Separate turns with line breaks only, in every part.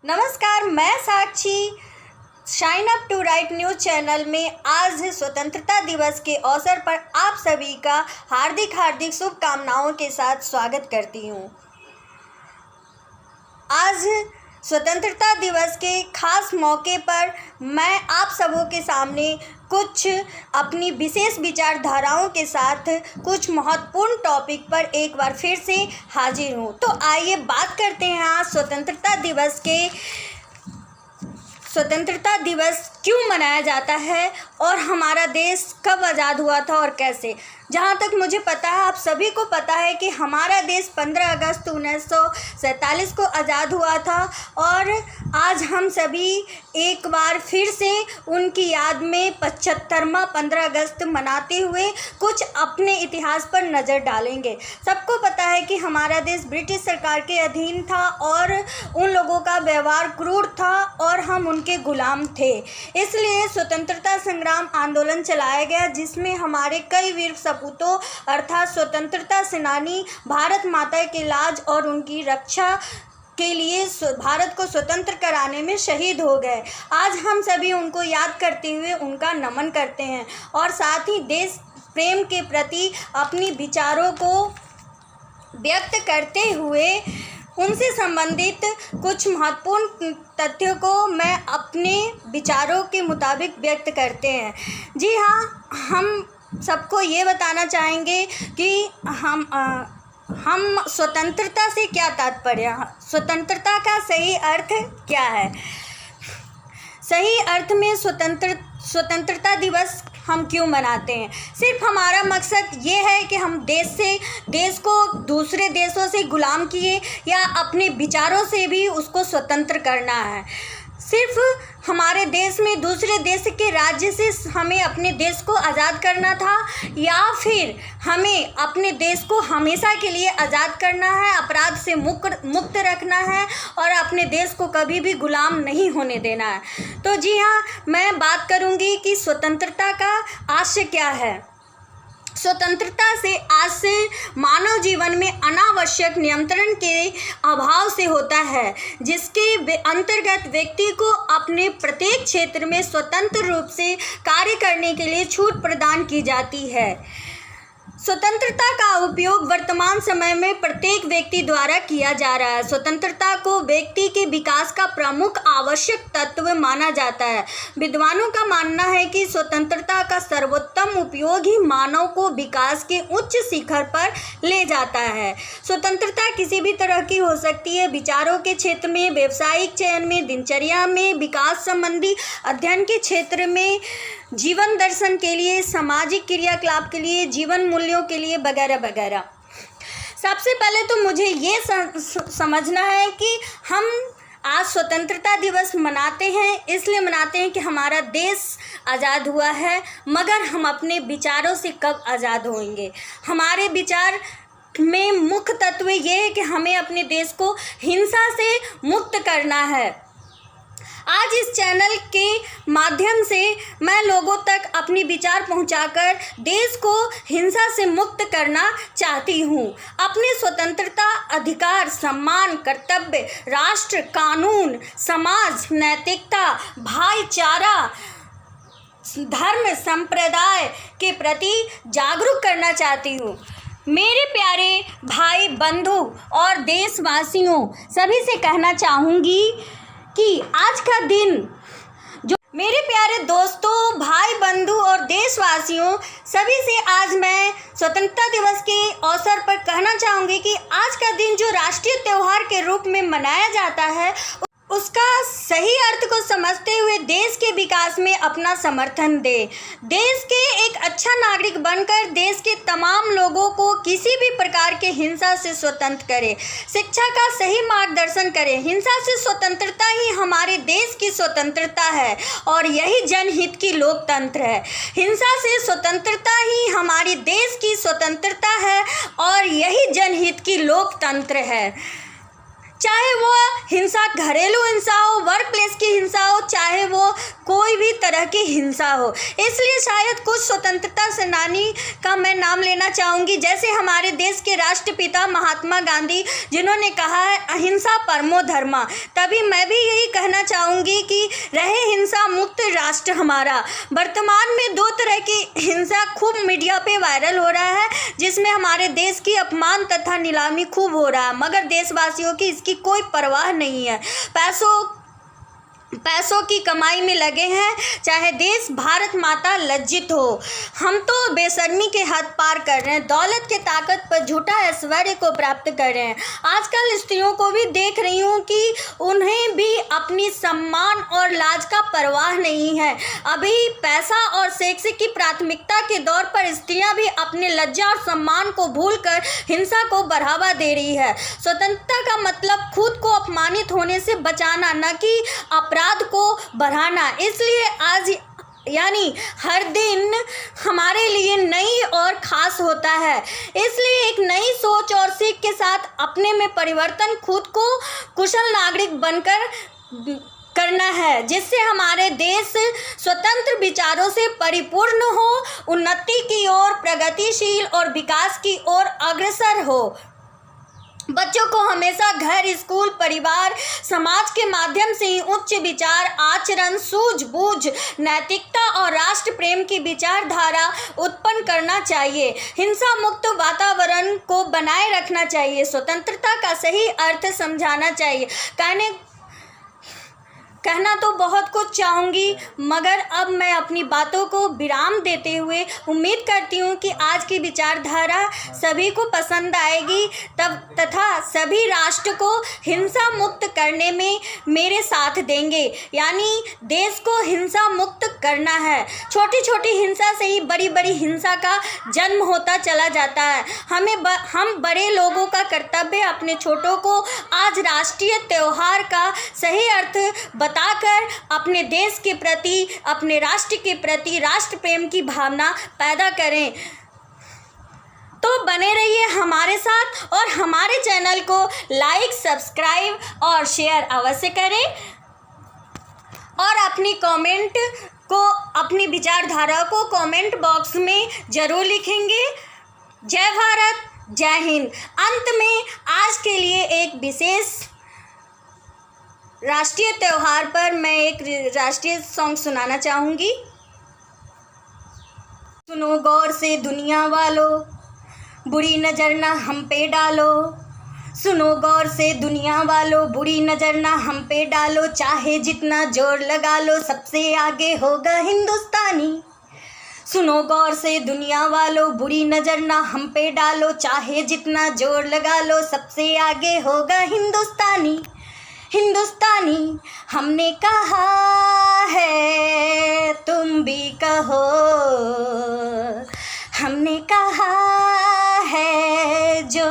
नमस्कार, मैं Sakshi shine up to right news channel में आज स्वतंत्रता दिवस के अवसर पर आप सभी का हार्दिक शुभकामनाओं के साथ स्वागत करती हूँ। आज स्वतंत्रता दिवस के खास मौके पर मैं आप सबों के सामने कुछ अपनी विशेष विचारधाराओं के साथ कुछ महत्वपूर्ण टॉपिक पर एक बार फिर से हाजिर हूँ। तो आइए बात करते हैं आज स्वतंत्रता दिवस क्यों मनाया जाता है और हमारा देश कब आज़ाद हुआ था और कैसे। जहाँ तक मुझे पता है, आप सभी को पता है कि हमारा देश 15 अगस्त 1947 को आज़ाद हुआ था और आज हम सभी एक बार फिर से उनकी याद में 75वां 15 अगस्त मनाते हुए कुछ अपने इतिहास पर नज़र डालेंगे। सबको पता है कि हमारा देश ब्रिटिश सरकार के अधीन था और उन लोगों का व्यवहार क्रूर था और हम उनके गुलाम थे। इसलिए स्वतंत्रता संग्राम आंदोलन चलाया गया, जिसमें हमारे कई वीर सपूतों अर्थात स्वतंत्रता सेनानी भारत माता के लाज और उनकी रक्षा के लिए भारत को स्वतंत्र कराने में शहीद हो गए। आज हम सभी उनको याद करते हुए उनका नमन करते हैं और साथ ही देश प्रेम के प्रति अपनी विचारों को व्यक्त करते हुए उनसे संबंधित कुछ महत्वपूर्ण तथ्यों को मैं अपने विचारों के मुताबिक व्यक्त करते हैं। जी हाँ, हम सबको ये बताना चाहेंगे कि हम स्वतंत्रता से क्या तात्पर्य, स्वतंत्रता का सही अर्थ क्या है। सही अर्थ में स्वतंत्रता दिवस हम क्यों मनाते हैं। सिर्फ हमारा मकसद ये है कि हम देश को दूसरे देशों से गुलाम किए या अपने विचारों से भी उसको स्वतंत्र करना है। सिर्फ हमारे देश में दूसरे देश के राज्य से हमें अपने देश को आज़ाद करना था या फिर हमें अपने देश को हमेशा के लिए आज़ाद करना है, अपराध से मुक्त रखना है और अपने देश को कभी भी गुलाम नहीं होने देना है। तो जी हाँ, मैं बात करूँगी कि स्वतंत्रता का आशय क्या है। स्वतंत्रता से आज से मानव जीवन में अनावश्यक नियंत्रण के अभाव से होता है, जिसके अंतर्गत व्यक्ति को अपने प्रत्येक क्षेत्र में स्वतंत्र रूप से कार्य करने के लिए छूट प्रदान की जाती है। स्वतंत्रता का उपयोग वर्तमान समय में प्रत्येक व्यक्ति द्वारा किया जा रहा है। स्वतंत्रता को व्यक्ति के विकास का प्रमुख आवश्यक तत्व माना जाता है। विद्वानों का मानना है कि स्वतंत्रता का सर्वोत्तम उपयोग ही मानव को विकास के उच्च शिखर पर ले जाता है। स्वतंत्रता किसी भी तरह की हो सकती है, विचारों के क्षेत्र में, व्यवसायिक चयन में, दिनचर्या में, विकास संबंधी अध्ययन के क्षेत्र में, जीवन दर्शन के लिए, सामाजिक क्रियाकलाप के लिए, जीवन मूल्यों के लिए वगैरह वगैरह। सबसे पहले तो मुझे ये समझना है कि हम आज स्वतंत्रता दिवस मनाते हैं, इसलिए मनाते हैं कि हमारा देश आज़ाद हुआ है, मगर हम अपने विचारों से कब आज़ाद होंगे। हमारे विचार में मुख्य तत्व ये है कि हमें अपने देश को हिंसा से मुक्त करना है। आज इस चैनल के माध्यम से मैं लोगों तक अपनी विचार पहुंचाकर देश को हिंसा से मुक्त करना चाहती हूं। अपने स्वतंत्रता, अधिकार, सम्मान, कर्तव्य, राष्ट्र, कानून, समाज, नैतिकता, भाईचारा, धर्म, संप्रदाय के प्रति जागरूक करना चाहती हूँ। मेरे प्यारे भाई बंधु और देशवासियों, सभी से कहना चाहूँगी कि आज का दिन जो मेरे प्यारे दोस्तों, भाई बंधु और देशवासियों, सभी से आज मैं स्वतंत्रता दिवस के अवसर पर कहना चाहूँगी कि आज का दिन जो राष्ट्रीय त्यौहार के रूप में मनाया जाता है, उसका सही अर्थ को समझते हुए देश के विकास में अपना समर्थन दे। देश के एक अच्छा नागरिक बनकर देश के तमाम लोगों को किसी भी प्रकार के हिंसा से स्वतंत्र करे, शिक्षा का सही मार्गदर्शन करे। हिंसा से स्वतंत्रता ही हमारे देश की स्वतंत्रता है और यही जनहित की लोकतंत्र है। हिंसा से स्वतंत्रता ही हमारी देश की स्वतंत्रता है और यही जनहित की लोकतंत्र है। चाहे वो हिंसा घरेलू हिंसा हो, वर्क प्लेस की हिंसा हो, चाहे वो कोई भी तरह की हिंसा हो। इसलिए शायद कुछ स्वतंत्रता सेनानी का मैं नाम लेना चाहूँगी, जैसे हमारे देश के राष्ट्रपिता महात्मा गांधी, जिन्होंने कहा है अहिंसा परमो धर्मा। तभी मैं भी यही कहना चाहूँगी कि रहे हिंसा मुक्त राष्ट्र हमारा। वर्तमान में दो तरह की हिंसा खूब मीडिया पे वायरल हो रहा है, जिसमें हमारे देश की अपमान तथा नीलामी खूब हो रहा है, मगर देशवासियों की इसकी कोई परवाह नहीं है। पैसों की कमाई में लगे हैं, चाहे देश भारत माता लज्जित हो। हम तो बेशर्मी के हद पार कर रहे हैं, दौलत के ताकत पर झूठा ऐश्वर्य को प्राप्त कर रहे हैं। आजकल स्त्रियों को भी देख रही हूँ कि उन्हें भी अपनी सम्मान और लाज का परवाह नहीं है। अभी पैसा और सेक्स की प्राथमिकता के दौर पर स्त्रियां भी अपने लज्जा और सम्मान को भूलकर हिंसा को बढ़ावा दे रही है। स्वतंत्रता का मतलब खुद को अपमानित होने से बचाना, न कि अपराध को बढ़ाना। इसलिए आज यानी हर दिन हमारे लिए नई और ख़ास होता है। इसलिए एक नई सोच और सीख के साथ अपने में परिवर्तन, खुद को कुशल नागरिक बनकर करना है, जिससे हमारे देश स्वतंत्र विचारों से परिपूर्ण हो, उन्नति की ओर, प्रगतिशील और विकास की ओर अग्रसर हो। बच्चों को हमेशा घर, स्कूल, परिवार, समाज के माध्यम से ही उच्च विचार, आचरण, सूझबूझ, नैतिकता और राष्ट्र प्रेम की विचारधारा उत्पन्न करना चाहिए। हिंसा मुक्त वातावरण को बनाए रखना चाहिए। स्वतंत्रता का सही अर्थ समझाना चाहिए। कहना तो बहुत कुछ चाहूँगी, मगर अब मैं अपनी बातों को विराम देते हुए उम्मीद करती हूँ कि आज की विचारधारा सभी को पसंद आएगी तथा सभी राष्ट्र को हिंसा मुक्त करने में मेरे साथ देंगे। यानी देश को हिंसा मुक्त करना है। छोटी छोटी हिंसा से ही बड़ी बड़ी हिंसा का जन्म होता चला जाता है। हम बड़े लोगों का कर्तव्य अपने छोटों को आज राष्ट्रीय त्यौहार का सही अर्थ बताकर अपने देश के प्रति, अपने राष्ट्र के प्रति राष्ट्र प्रेम की भावना पैदा करें। तो बने रहिए हमारे साथ और हमारे चैनल को लाइक, सब्सक्राइब और शेयर अवश्य करें और अपनी कमेंट को, अपनी विचारधारा को कमेंट बॉक्स में ज़रूर लिखेंगे। जय भारत, जय हिंद। अंत में आज के लिए एक विशेष राष्ट्रीय त्यौहार पर मैं एक राष्ट्रीय सॉन्ग सुनाना चाहूँगी। सुनो गौर से दुनिया वालों, बुरी नज़र ना हम पे डालो। सुनो गौर से दुनिया वालों, बुरी नज़र ना हम पे डालो। चाहे जितना जोर लगा लो, सबसे आगे होगा हिंदुस्तानी। सुनो गौर से दुनिया वालों, बुरी नज़र ना हम पे डालो। चाहे जितना जोर लगा लो, सबसे आगे होगा हिंदुस्तानी। हिंदुस्तानी हमने कहा है, तुम भी कहो। हमने कहा है जो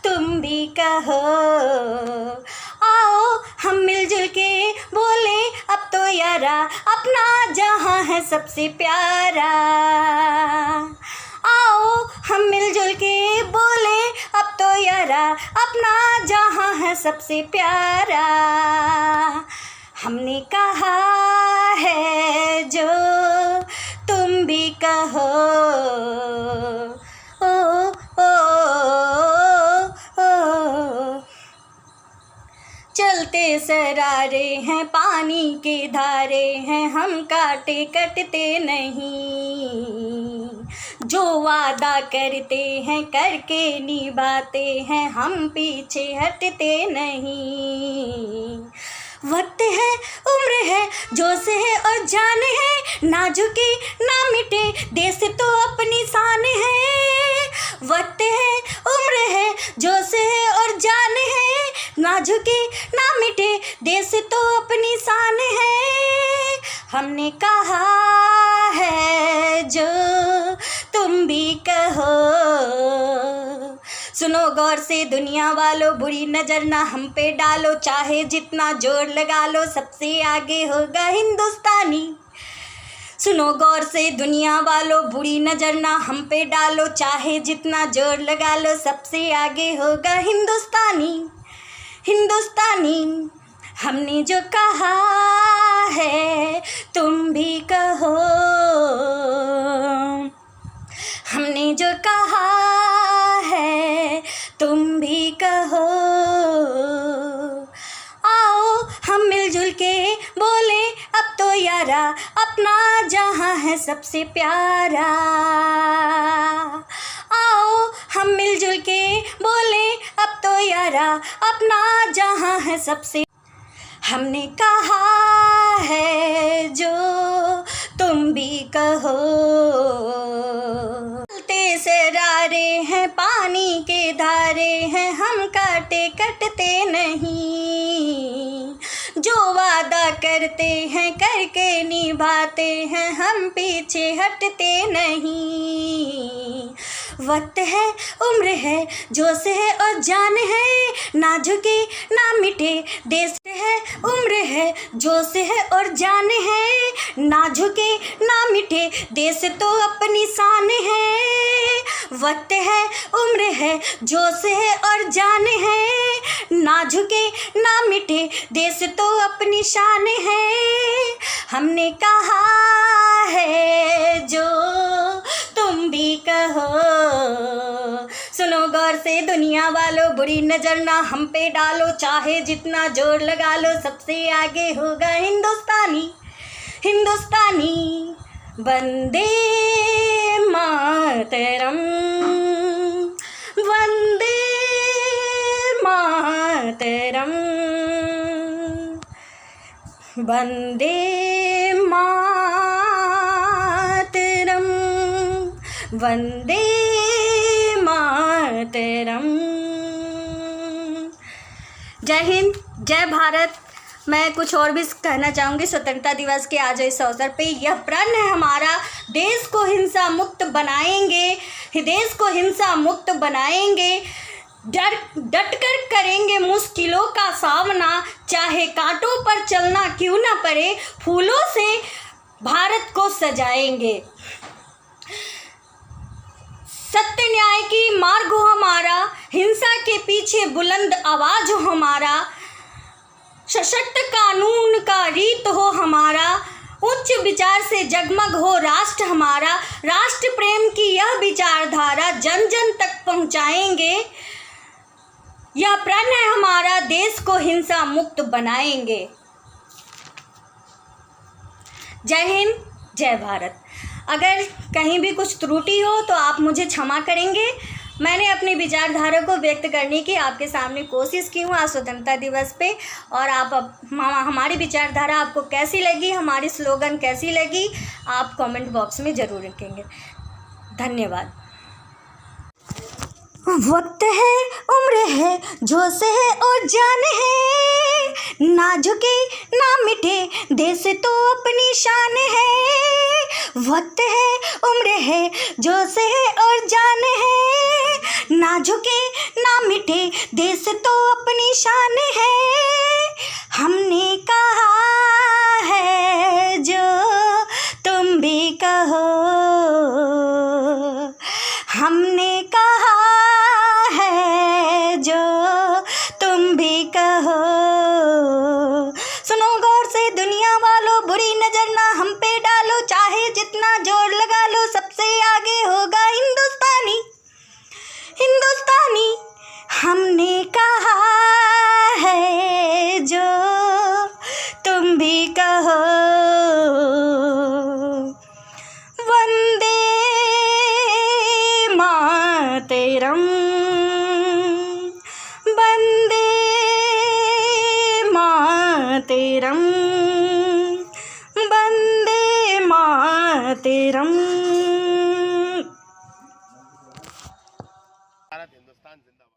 तुम भी कहो। आओ हम मिलजुल के बोले अब तो यारा, अपना जहां है सबसे प्यारा। आओ हम मिलजुल के बोले अब तो यारा, अपना जहां है सबसे प्यारा। हमने कहा है जो तुम भी कहो। ओ ओ ओ चलते सरारे हैं, पानी के धारे हैं, हम काटे कटते नहीं। जो वादा करते हैं करके निभाते हैं, हम पीछे हटते नहीं। वक्त है, उम्र है, जोश है और जान है, ना झुके ना मिटे देश तो अपनी शान है। वक्त है, उम्र है, जोश है और जान है, ना झुके ना मिटे देश तो अपनी शान है। हमने कहा है जो तुम भी कहो। सुनो गौर से दुनिया वालों, बुरी नज़र ना हम पे डालो। चाहे जितना जोर लगा लो, सबसे आगे होगा हिंदुस्तानी। सुनो गौर से दुनिया वालों, बुरी नज़र ना हम पे डालो। चाहे जितना जोर लगा लो, सबसे आगे होगा हिंदुस्तानी। हिंदुस्तानी हमने जो कहा है तुम भी कहो, हमने जो कहा है तुम भी कहो। आओ हम मिलजुल के बोले अब तो यारा, अपना जहां है सबसे प्यारा। आओ हम मिलजुल के बोले अब तो यारा, अपना जहां है सबसे। हमने कहा है जो तुम भी कहो। चलते सरारे हैं पानी के धारे हैं, हम काटे कटते नहीं। जो वादा करते हैं करके निभाते हैं, हम पीछे हटते नहीं। वक्त है उम्र है जोश है और जान है, ना झुके ना मिटे देश है। उम्र है जोश है और जान है, ना झुके ना मिटे देश तो अपनी शान है। वक्त है उम्र है जोश है और जान है, ना झुके ना मिटे देश तो अपनी शान है। हमने कहा है जो तुम भी कहो। सुनो गौर से दुनिया वालों, बुरी नजर ना हम पे डालो, चाहे जितना जोर लगा लो सबसे आगे होगा हिंदुस्तानी। हिंदुस्तानी वंदे मातरम, वंदे मातरम, वंदे मातरम, वंदे मातरम। जय हिंद, जय भारत। मैं कुछ और भी कहना चाहूँगी स्वतंत्रता दिवस के आज इस अवसर पे। यह प्रण है हमारा, देश को हिंसा मुक्त बनाएंगे, देश को हिंसा मुक्त बनाएंगे। डट कर करेंगे मुश्किलों का सामना, चाहे कांटों पर चलना क्यों ना पड़े, फूलों से भारत को सजाएंगे। सत्य न्याय की मार्ग हो हमारा, हिंसा के पीछे बुलंद आवाज हो हमारा। सशक्त कानून का रीत हो हमारा, उच्च विचार से जगमग हो राष्ट्र हमारा। राष्ट्र प्रेम की यह विचारधारा जन जन तक पहुंचाएंगे। यह प्रण है हमारा, देश को हिंसा मुक्त बनाएंगे। जय हिंद, जय भारत। अगर कहीं भी कुछ त्रुटि हो तो आप मुझे क्षमा करेंगे। मैंने अपनी विचारधारा को व्यक्त करने की आपके सामने कोशिश की हूँ आज स्वतंत्रता दिवस पे। और आप हमारी विचारधारा आपको कैसी लगी, हमारी स्लोगन कैसी लगी, आप कमेंट बॉक्स में ज़रूर लिखेंगे। धन्यवाद। वक्त है उम्र है जोश है और जान है, ना झुके ना मिटे देश तो अपनी शान है। वक्त है उम्र है जोश है और जान है, ना झुके ना मिटे देश तो अपनी शान है। हमने कहा है जो तुम भी कहो, हमने कहा है जो तुम भी कहो। सुनो गौर से दुनिया वालों, बुरी नजर ना हम पे डालो, चाहे जितना जोर लगा लो सबसे आगे होगा हिंदुस्तानी। हिंदुस्तानी हमने कहा है जो तुम भी कहो। वंदे मातरम, वंदे मातरम, वंदे मातरम।
भारत हिंदुस्तान जिंदाबाद।